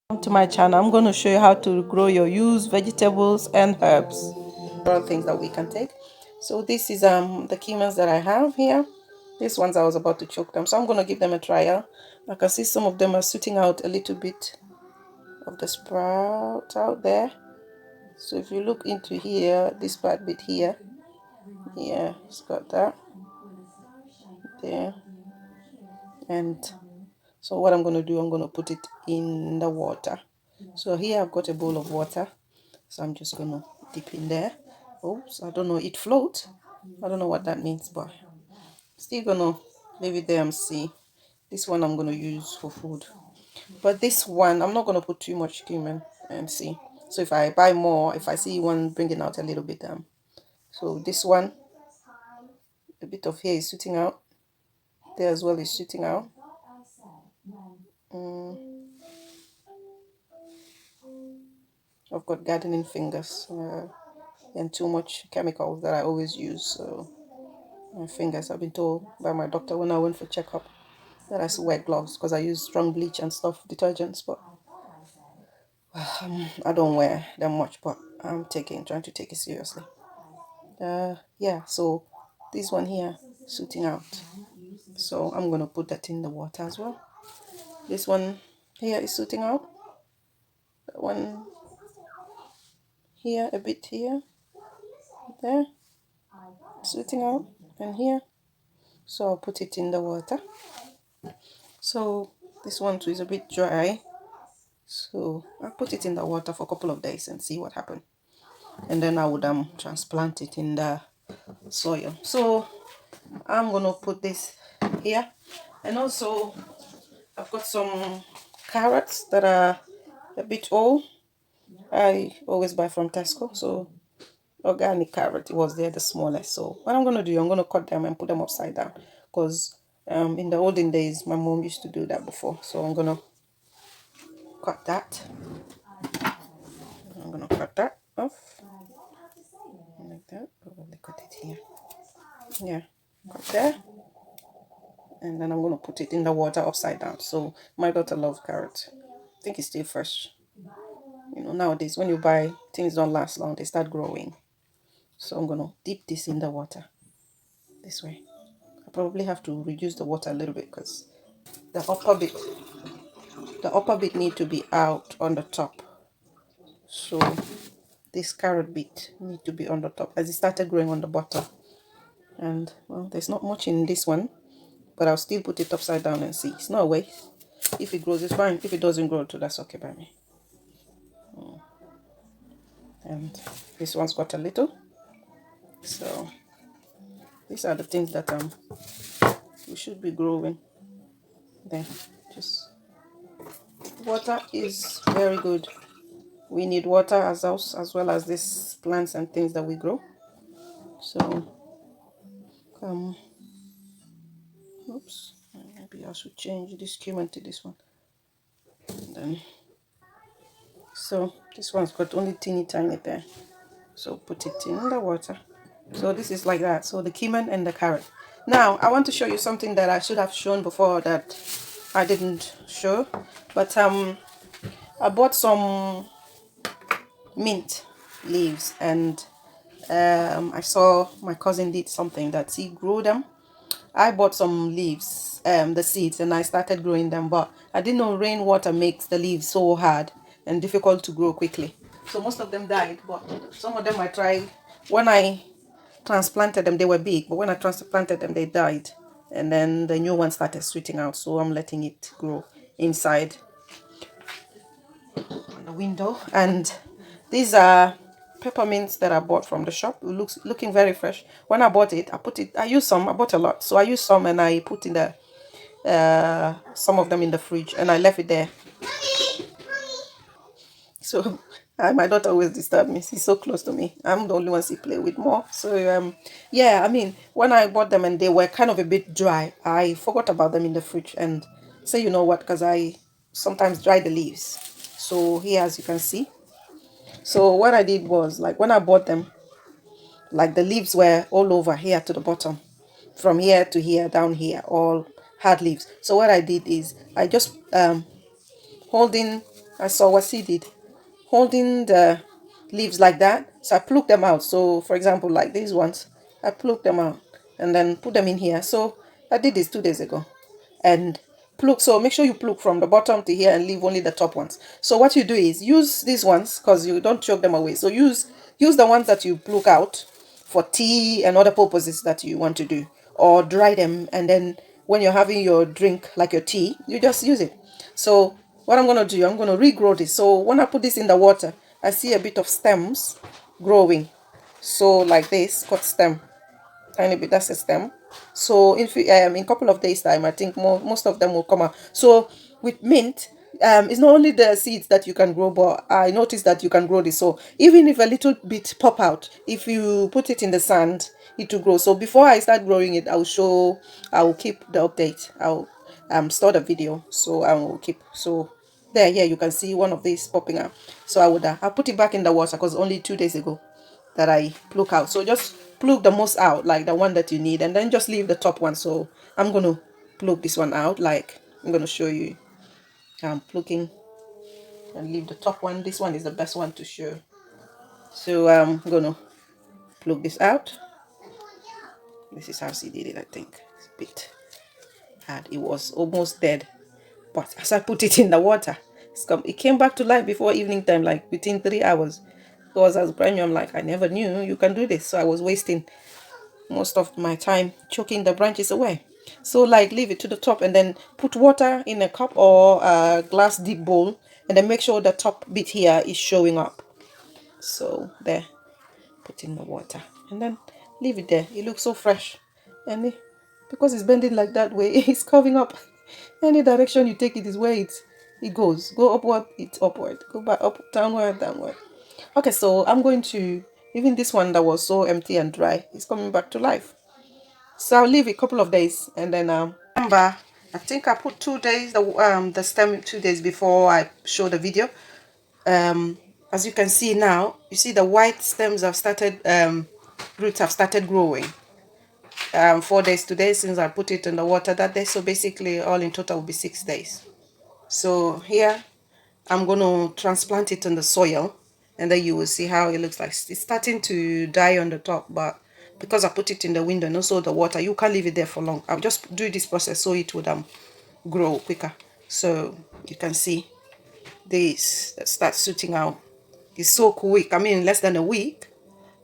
Welcome to my channel. I'm going to show you how to grow your used vegetables and herbs. All things that we can take. So this is the cumin that I have here. These ones I was about to choke them, so I'm going to give them a trial. I can see some of them are shooting out a little bit of the sprout out there. So if you look into here, this part bit here, yeah, it's got that there. And so what I'm going to do, I'm going to put it in the water. So here I've got a bowl of water, so I'm just going to dip in there. Oops, I don't know, it floats. I don't know what that means, but still going to leave it there and see. This one I'm going to use for food, but this one I'm not going to put too much cumin and see. So if I buy more, if I see one bringing out a little bit, so this one, a bit of hair is shooting out there as well, is shooting out. I've got gardening fingers and too much chemicals that I always use, so my fingers, I've been told by my doctor when I went for checkup that I should wear gloves because I use strong bleach and stuff, detergents, but I don't wear them much, but I'm trying to take it seriously. Yeah, so this one here shooting out, so I'm gonna put that in the water as well. This one here is shooting out, that one here, a bit here, there, shooting out, and here. So I'll put it in the water. So this one too is a bit dry, so I'll put it in the water for a couple of days and see what happens, and then I would transplant it in the soil. So I'm gonna put this here, and also I've got some carrots that are a bit old. I always buy from Tesco, so organic carrot, it was there, the smallest. So what I'm gonna do, I'm gonna cut them and put them upside down, because in the olden days my mom used to do that before. So I'm gonna cut that. I'm gonna cut that off like that. Probably cut it here. Yeah, cut there. And then I'm gonna put it in the water upside down. So my daughter loves carrots. I think it's still fresh. You know, nowadays when you buy things don't last long, they start growing. So I'm gonna dip this in the water this way. I probably have to reduce the water a little bit because the upper bit need to be out on the top. So this carrot bit need to be on the top as it started growing on the bottom. And well, there's not much in this one, but I'll still put it upside down and see. It's not a waste. If it grows, it's fine. If it doesn't grow too, that's okay by me. And this one's got a little. So these are the things that we should be growing. Then just water is very good. We need water as well as these plants and things that we grow. So oops, maybe I should change this cumin to this one. And then so this one's got only teeny tiny there. So put it in the water. So this is like that. So the cumin and the carrot. Now I want to show you something that I should have shown before that I didn't show. But I bought some mint leaves, and I saw my cousin did something that he grew them. I bought some leaves, the seeds, and I started growing them, but I didn't know rainwater makes the leaves so hard and difficult to grow quickly. So most of them died, but some of them I tried. When I transplanted them, they were big, but when I transplanted them, they died. And then the new one started shooting out, so I'm letting it grow inside on the window. And these are peppermints that I bought from the shop. It looks looking very fresh. When I bought it, I used some. I bought a lot, so I used some and I put in the some of them in the fridge and I left it there. So my daughter always disturbs me. She's so close to me. I'm the only one she play with more. So yeah, I mean, when I bought them and they were kind of a bit dry, I forgot about them in the fridge. And say, you know what, because I sometimes dry the leaves. So here, as you can see, so what I did was, like, when I bought them, like, the leaves were all over here to the bottom, from here to here, down here, all hard leaves. So what I did is I just holding I saw what she did, holding the leaves like that. So I plucked them out. So for example, like these ones, I plucked them out and then put them in here. So I did this 2 days ago. And pluck, so make sure you pluck from the bottom to here and leave only the top ones. So what you do is use these ones because you don't choke them away. So use the ones that you pluck out for tea and other purposes that you want to do, or dry them, and then when you're having your drink like your tea, you just use it. So what I'm going to do, I'm going to regrow this. So when I put this in the water, I see a bit of stems growing. So like this, cut stem, tiny bit, that's a stem. So in a couple of days time, I think most of them will come out. So with mint, it's not only the seeds that you can grow, but I noticed that you can grow this. So even if a little bit pop out, if you put it in the sand, it will grow. So before I start growing it, I will keep the update. I'll store the video, so I will keep. So there, here you can see one of these popping out. So I'll put it back in the water because only 2 days ago that I pluck out. So just pluck the most out, like the one that you need, and then just leave the top one. So I'm gonna pluck this one out, like I'm gonna show you. I'm plucking and leave the top one. This one is the best one to show. So I'm gonna pluck this out. This is how she did it. I think it's a bit hard. It was almost dead, but as I put it in the water, it came back to life before evening time, like within 3 hours. Because as brand new, I'm like, I never knew you can do this. So I was wasting most of my time choking the branches away. So like leave it to the top and then put water in a cup or a glass deep bowl, and then make sure the top bit here is showing up. So there, put in the water and then leave it there. It looks so fresh, and because it's bending like that way, it's curving up. Any direction you take it is where it goes. Go upward, it's upward. Go back up, downward, downward. Okay, so I'm going to, even this one that was so empty and dry is coming back to life. So I'll leave it a couple of days, and then remember, I think I put 2 days the stem 2 days before I show the video. As you can see now, you see the white stems have started, roots have started growing. 4 days today since I put it in the water that day. So basically all in total will be 6 days. So here I'm going to transplant it in the soil, and then you will see how it looks like. It's starting to die on the top, but because I put it in the window and also the water, you can't leave it there for long. I'll just do this process so it would grow quicker. So you can see this that starts shooting out. It's so quick. I mean, less than a week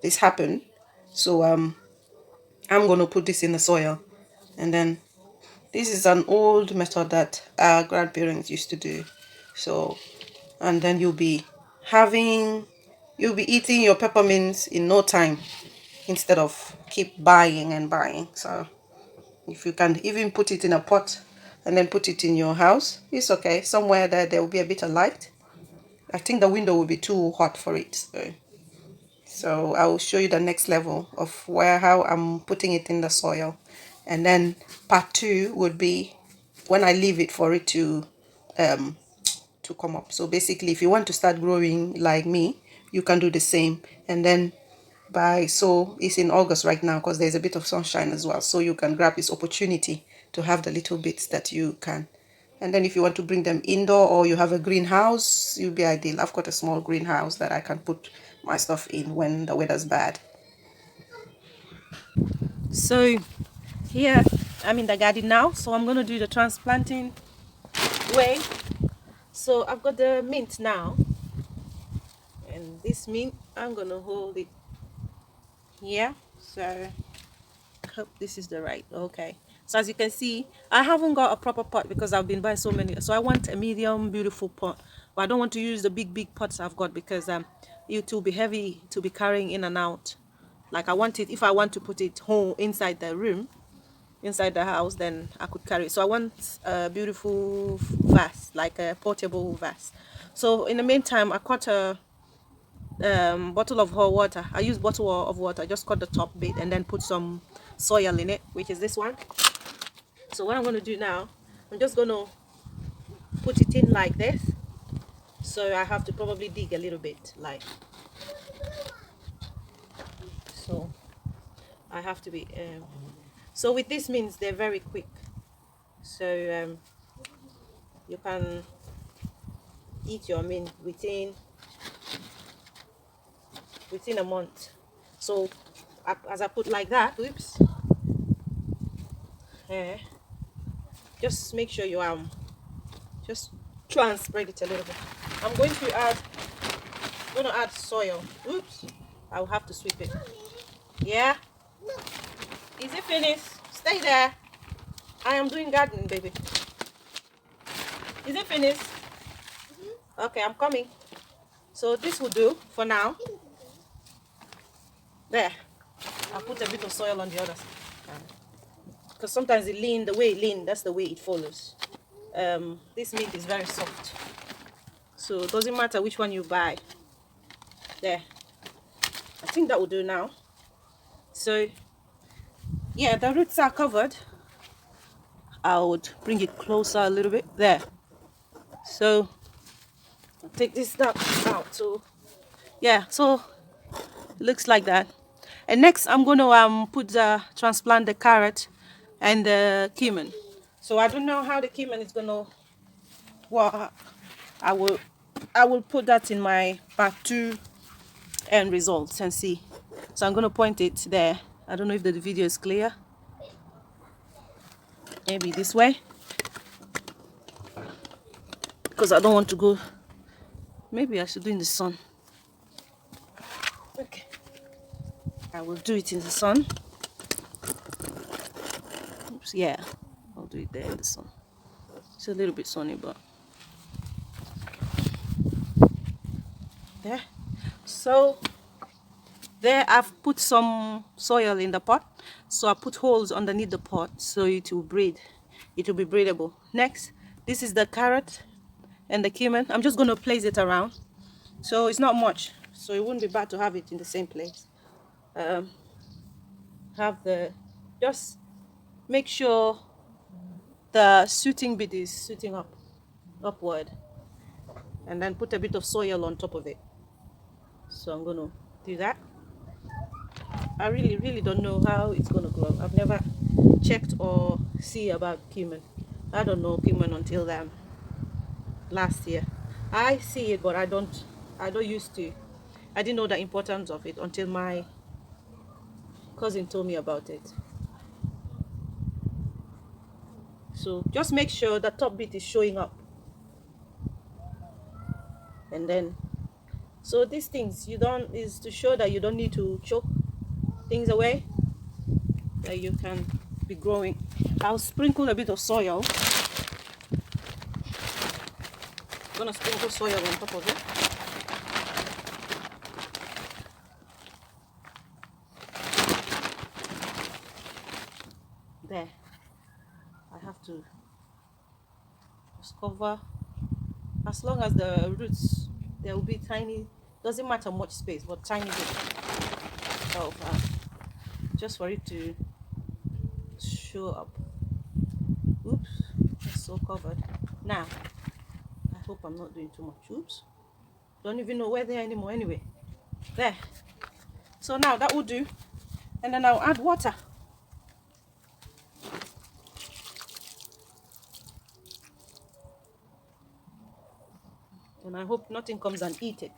this happened. So I'm going to put this in the soil, and then this is an old method that our grandparents used to do. So, and then you'll be eating your peppermints in no time instead of keep buying and buying. So if you can even put it in a pot and then put it in your house, it's okay. Somewhere there will be a bit of light. I think the window will be too hot for it. So I will show you the next level of how I'm putting it in the soil. And then part 2 would be when I leave it for it to come up. So basically, if you want to start growing like me, you can do the same. And then so it's in August right now because there's a bit of sunshine as well. So you can grab this opportunity to have the little bits that you can. And then if you want to bring them indoor or you have a greenhouse, you'll be ideal. I've got a small greenhouse that I can put my stuff in when the weather's bad. So here I'm in the garden now, so I'm going to do the transplanting way. So I've got the mint now, and this mint I'm going to hold it here. So I hope this is the right, okay. So as you can see, I haven't got a proper pot because I've been buying so many. So I want a medium beautiful pot, but I don't want to use the big pots I've got because it will be heavy to be carrying in and out. Like I want it, if I want to put it home inside the room, inside the house, then I could carry it. So I want a beautiful vase, like a portable vase. So in the meantime, I cut a bottle of hot water. I use bottle of water, just cut the top bit and then put some soil in it, which is this one. So what I'm going to do now, I'm just going to put it in like this. So I have to probably dig a little bit, like so. I have to be so with this means they're very quick. So you can eat your mint within a month. So as I put like that, oops, just make sure you just try and spread it a little bit. I'm going to add soil. Oops, I'll have to sweep it. Yeah, is it finished? Stay there. I am doing gardening, baby. Is it finished? Okay, I'm coming. So this will do for now. There, I'll put a bit of soil on the other side, because sometimes the way it leans, that's the way it follows. This mint is very soft, so it doesn't matter which one you buy. There, I think that will do now. So yeah, the roots are covered. I would bring it closer a little bit. There. So I'll take this stuff out. So yeah, so it looks like that. And next I'm going to transplant the carrot and the cumin. So I don't know how the cumin is going to work. I will put that in my part 2 end results and see. So I'm going to point it there. I don't know if the video is clear. Maybe this way, because I don't want to go. Maybe I should do in the sun. Okay, I will do it in the sun. Oops, yeah, I'll do it there in the sun. It's a little bit sunny, but there. So there I've put some soil in the pot, so I put holes underneath the pot so it will breathe. It will be breathable. Next, this is the carrot and the cumin. I'm just going to place it around, so it's not much, so it wouldn't be bad to have it in the same place. Just make sure the shooting bit is shooting upward, and then put a bit of soil on top of it. So I'm going to do that. I really don't know how it's going to grow. I've never checked or see about cumin. I don't know cumin until last year. I see it, but I don't used to. I didn't know the importance of it until my cousin told me about it. So just make sure the top bit is showing up, and then so these things is to show that you don't need to choke things away, that you can be growing. I'll sprinkle a bit of soil. I'm gonna sprinkle soil on top of it. There, I have to just cover. As long as the roots, there will be tiny, doesn't matter much space, but tiny bit of just for it to show up. Oops, it's so covered. Now I hope I'm not doing too much. Oops, don't even know where they are anymore. Anyway, there. So now that will do, and then I'll add water. And I hope nothing comes and eat it.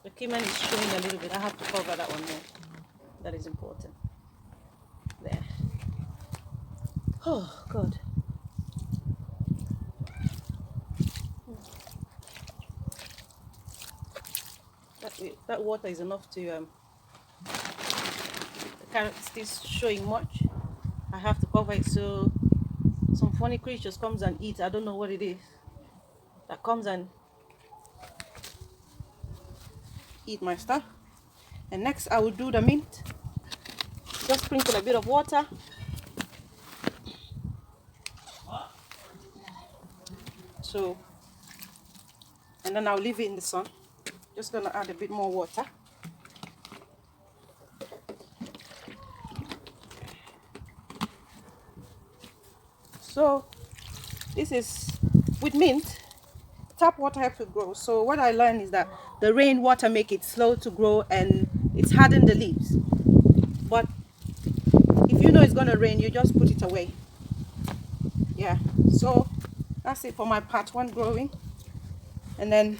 The cumin is showing a little bit. I have to cover that one there. That is important. There. Oh God. That water is enough to the carrot is still showing much. I have to cover it so some funny creatures comes and eats. I don't know what it is that comes and eat my stuff. And next I will do the mint. Just sprinkle a bit of water. So, and then I'll leave it in the sun. Just gonna add a bit more water. So this is with mint. Tap water helps to grow. So what I learned is that the rainwater make it slow to grow and it's harden the leaves. But if you know it's gonna rain, you just put it away. Yeah. So that's it for my part 1 growing. And then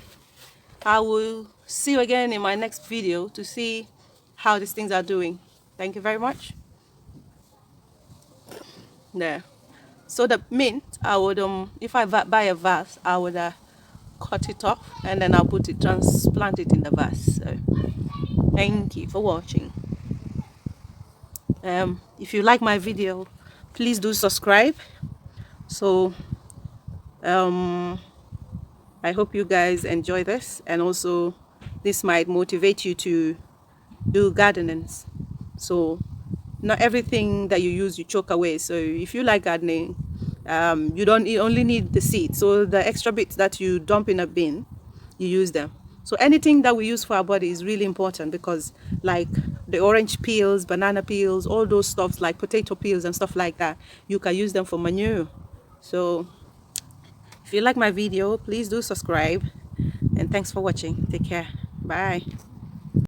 I will see you again in my next video to see how these things are doing. Thank you very much. There. So the mint, I would if I buy a vase, I would cut it off and then I'll transplant it in the vase. So thank you for watching. If you like my video, please do subscribe. So I hope you guys enjoy this, and also this might motivate you to do gardening. So not everything that you use you choke away. So if you like gardening, you only need the seed. So the extra bits that you dump in a bin, you use them. So anything that we use for our body is really important, because like the orange peels, banana peels, all those stuffs like potato peels and stuff like that, you can use them for manure. So if you like my video, please do subscribe, and thanks for watching. Take care. Bye.